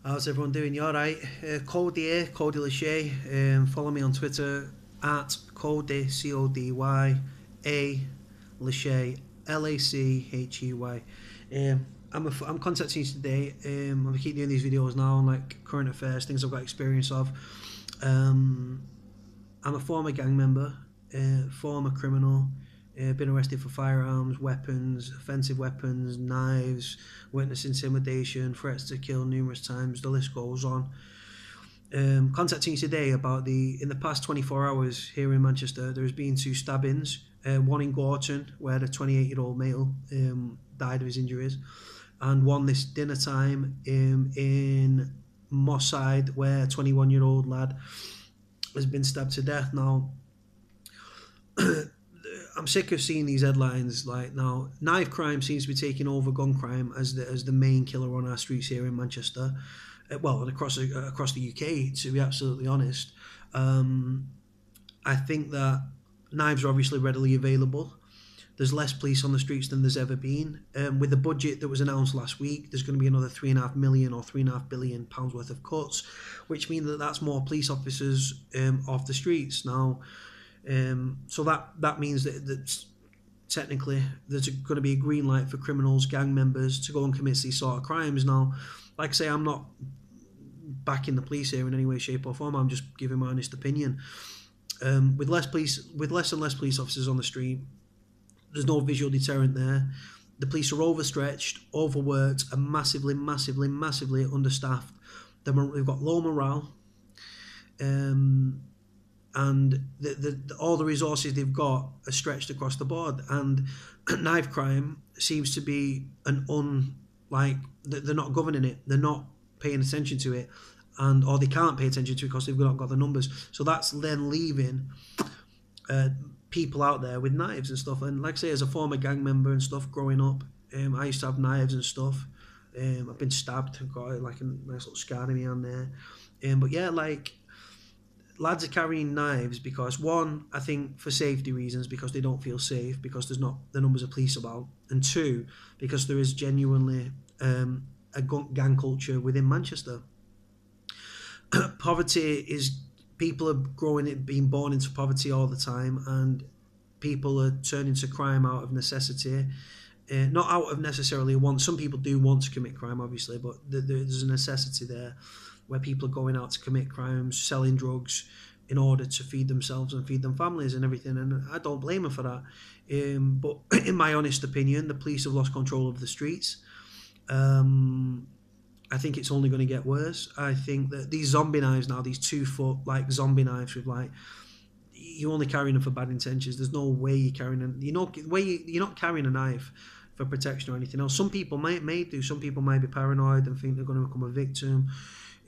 How's everyone doing? You alright? Cody here, Cody Lachey. Follow me on Twitter at Cody, Cody, A Lachey, Lachey. I'm contacting you today. I keep doing these videos now on like current affairs, things I've got experience of. I'm a former gang member, former criminal. Been arrested for firearms, weapons, offensive weapons, knives, witness intimidation, threats to kill numerous times. The list goes on. Contacting you today about in the past 24 hours here in Manchester, there has been 2 stabbings. One in Gorton, where the 28-year-old male died of his injuries, and one this dinner time in Moss Side, where a 21-year-old lad has been stabbed to death. Now, I'm sick of seeing these headlines. Like now, knife crime seems to be taking over gun crime as the main killer on our streets here in Manchester, well, and across the UK. To be absolutely honest, I think that knives are obviously readily available. There's less police on the streets than there's ever been. With the budget that was announced last week, there's going to be another £3.5 million or £3.5 billion worth of cuts, which means that that's more police officers off the streets now. So that means that technically there's going to be a green light for criminals, gang members to go and commit these sort of crimes. Now, like I say, I'm not backing the police here in any way, shape or form. I'm just giving my honest opinion. With less and less police officers on the street, there's no visual deterrent there. The police are overstretched, overworked, and massively understaffed. They've got low morale. And all the resources they've got are stretched across the board, and knife crime seems to be they're not governing it, they're not paying attention to it, or they can't pay attention to it because they've not got the numbers. So that's then leaving people out there with knives and stuff. And like I say, as a former gang member and stuff growing up, I used to have knives and stuff. I've been stabbed, got like a nice little scar in my hand there. But yeah, like, lads are carrying knives because, one, I think for safety reasons, because they don't feel safe, because there's not the numbers of police about, and 2, because there is genuinely a gang culture within Manchester. Poverty is, people are being born into poverty all the time, and people are turning to crime out of necessity. Not out of necessarily want. Some people do want to commit crime, obviously, but there's a necessity there where people are going out to commit crimes, selling drugs in order to feed themselves and feed them families and everything, and I don't blame them for that. But in my honest opinion, the police have lost control of the streets. I think it's only going to get worse. I think that these zombie knives now, these 2-foot like zombie knives with like, you're only carrying them for bad intentions. There's no way you're carrying them. You're not carrying a knife for protection or anything else. Some people may do. Some people might be paranoid and think they're going to become a victim.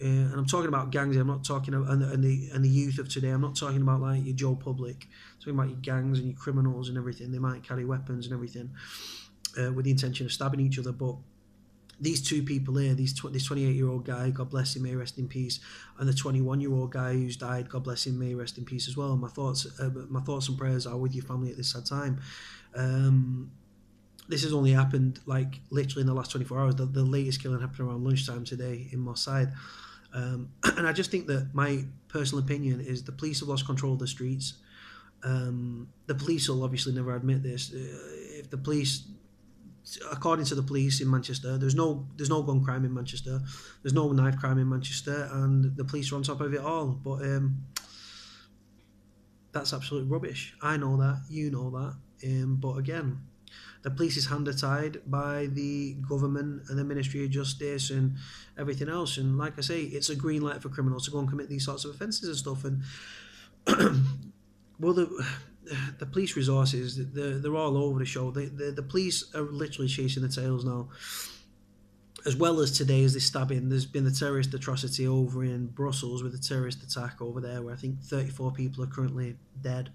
And I'm talking about gangs. I'm not talking about and the youth of today. I'm not talking about like your Joe Public. I'm talking about your gangs and your criminals and everything. They might carry weapons and everything with the intention of stabbing each other. But these 2 people here, this 28-year-old guy, God bless him, may rest in peace, and the 21-year-old guy who's died, God bless him, may rest in peace as well. My thoughts and prayers are with your family at this sad time. This has only happened like literally in the last 24 hours. The latest killing happened around lunchtime today in Moss Side. And I just think that my personal opinion is the police have lost control of the streets. The police will obviously never admit this. If the police, according to the police in Manchester, there's no gun crime in Manchester, there's no knife crime in Manchester, and the police are on top of it all. But that's absolute rubbish. I know that, you know that. But again, the police is hand-tied by the government and the Ministry of Justice and everything else. And like I say, it's a green light for criminals to go and commit these sorts of offences and stuff. And well, the police resources, they're all over the show. The police are literally chasing the tails now. As well as today, as this stabbing, there's been the terrorist atrocity over in Brussels with a terrorist attack over there, where I think 34 people are currently dead.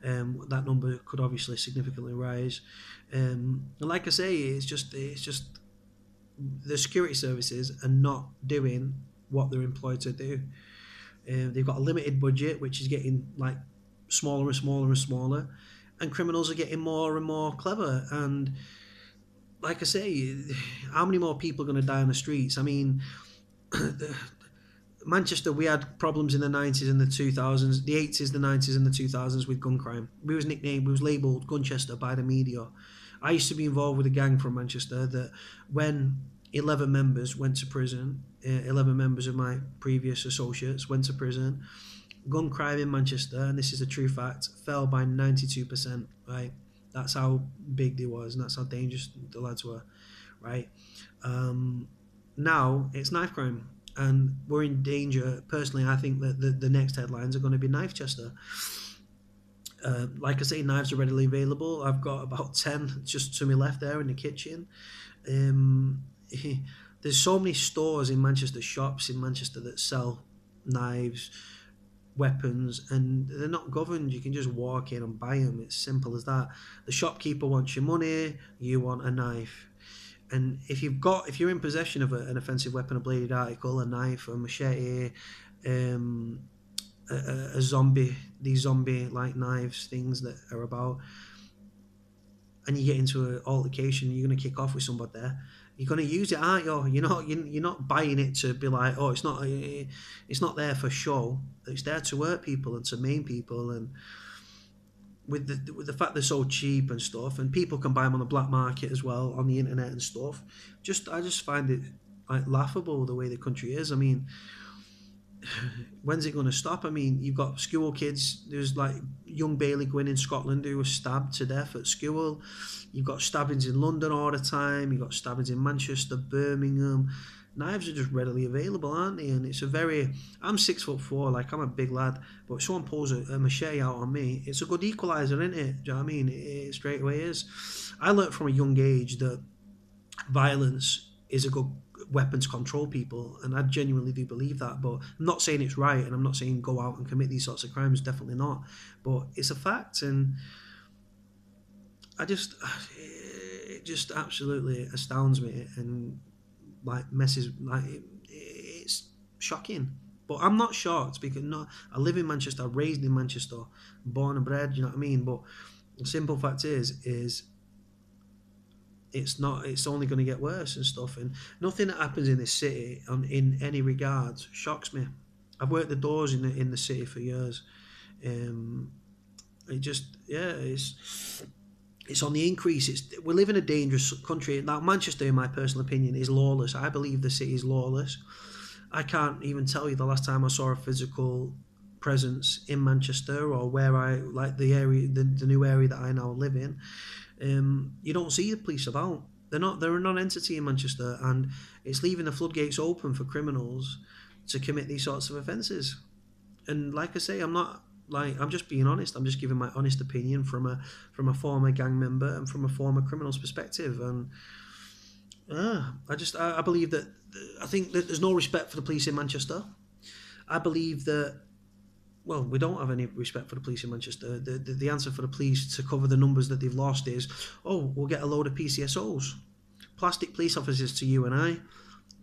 That number could obviously significantly rise. And like I say, it's just the security services are not doing what they're employed to do. They've got a limited budget, which is getting like smaller and smaller and smaller, and criminals are getting more and more clever. And like I say, how many more people are going to die on the streets? I mean, Manchester, we had problems in the 90s and the 2000s, the 80s, the 90s, and the 2000s with gun crime. We was labelled Gunchester by the media. I used to be involved with a gang from Manchester that when 11 members went to prison, 11 members of my previous associates went to prison, gun crime in Manchester, and this is a true fact, fell by 92%, right? That's how big they was, and that's how dangerous the lads were, right? Now it's knife crime, and we're in danger. Personally, I think that the next headlines are going to be Knife Chester. Like I say, knives are readily available. I've got about 10 just to my left there in the kitchen. There's so many stores in Manchester, shops in Manchester that sell knives, weapons, and they're not governed. You can just walk in and buy them. It's simple as that. The shopkeeper wants your money, you want a knife. And if you're in possession of an offensive weapon, a bladed article, a knife, a machete, a zombie, these zombie like knives, things that are about, and you get into an altercation, you're going to kick off with somebody there. You're going to use it, aren't you? You're not buying it to be like, oh, it's not there for show. It's there to hurt people and to maim people. And with the fact they're so cheap and stuff, and people can buy them on the black market as well on the internet and stuff. I just find it like laughable the way the country is. I mean, when's it going to stop? I mean, you've got school kids. There's like young Bailey Gwynn in Scotland who was stabbed to death at school. You've got stabbings in London all the time. You've got stabbings in Manchester, Birmingham. Knives are just readily available, aren't they? And it's I'm 6'4", like I'm a big lad, but if someone pulls a machete out on me, it's a good equaliser, isn't it? Do you know what I mean? It straight away is. I learnt from a young age that violence is a good weapon to control people, and I genuinely do believe that. But I'm not saying it's right, and I'm not saying go out and commit these sorts of crimes, definitely not. But it's a fact, and it just absolutely astounds me, and like it's shocking. But I'm not shocked because I live in Manchester, raised in Manchester, born and bred, you know what I mean? But the simple fact is it's only going to get worse and stuff, and nothing that happens in this city in any regards shocks me. I've worked the doors in the city for years. It's on the increase. We live in a dangerous country. Now, Manchester, in my personal opinion, is lawless. I believe the city is lawless. I can't even tell you the last time I saw a physical presence in Manchester, or where the new area that I now live in. You don't see the police about. They're a non-entity in Manchester, and it's leaving the floodgates open for criminals to commit these sorts of offences. And like I say, I'm just being honest. I'm just giving my honest opinion from a former gang member and from a former criminal's perspective. And I believe that I think that there's no respect for the police in Manchester. I believe that, well, we don't have any respect for the police in Manchester. The answer for the police to cover the numbers that they've lost is, oh, we'll get a load of PCSOs, plastic police officers to you and I.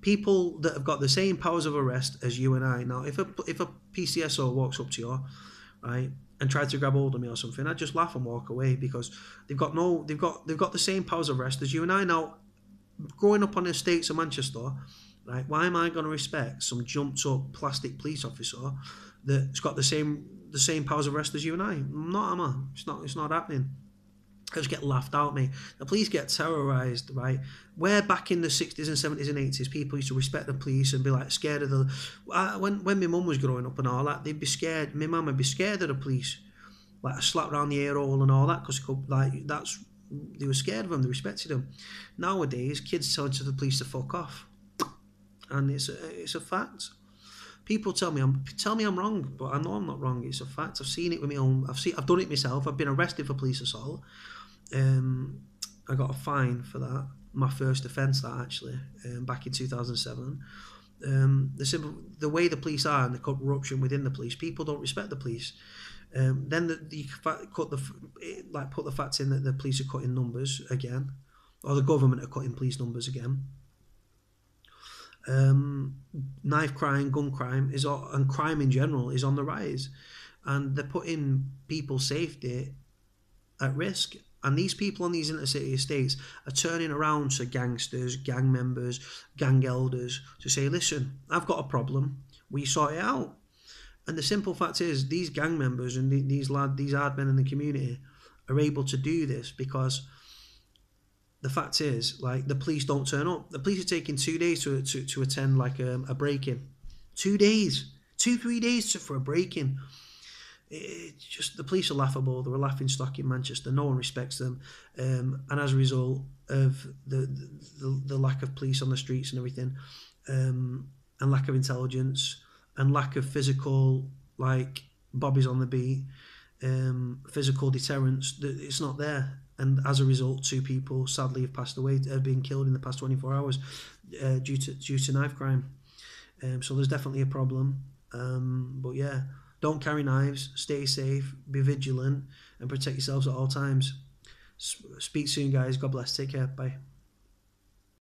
People that have got the same powers of arrest as you and I. Now, if a PCSO walks up to you, right, and tried to grab hold of me or something, I'd just laugh and walk away, because they've got the same powers of arrest as you and I. Now, growing up on the estates of Manchester, right, why am I going to respect some jumped up plastic police officer that's got the same powers of arrest as you and I? I'm not, am I? It's not happening. I just get laughed out, mate. The police get terrorised, right? Where back in the 60s and 70s and 80s, people used to respect the police and be like scared of the... When my mum was growing up and all that, they'd be scared. My mum would be scared of the police. Like a slap around the ear hole and all that, because they were scared of them, they respected them. Nowadays, kids tell the police to fuck off. And it's a fact. People tell me I'm wrong, but I know I'm not wrong. It's a fact. I've seen it with my own. I've done it myself. I've been arrested for police assault. I got a fine for that. My first offence, that actually, back in 2007. The way the police are and the corruption within the police, people don't respect the police. Then you put the facts in that the police are cutting numbers again, or the government are cutting police numbers again. Knife crime, gun crime and crime in general is on the rise, and they're putting people's safety at risk. And these people on these intercity estates are turning around to gangsters, gang members, gang elders to say, listen, I've got a problem. We sort it out. And the simple fact is, these gang members and these hard men in the community are able to do this because the fact is, like, the police don't turn up. The police are taking 2 days to attend like a break-in. 2 days, 3 days for a break-in. It's just, the police are laughable. They're a laughing stock in Manchester. No one respects them, and as a result of the lack of police on the streets and everything, and lack of intelligence and lack of physical, like, bobbies on the beat, physical deterrence, it's not there. And as a result, 2 people sadly have passed away, have been killed in the past 24 hours due to knife crime. So there's definitely a problem. But yeah, don't carry knives, stay safe, be vigilant, and protect yourselves at all times. Speak soon, guys. God bless. Take care. Bye.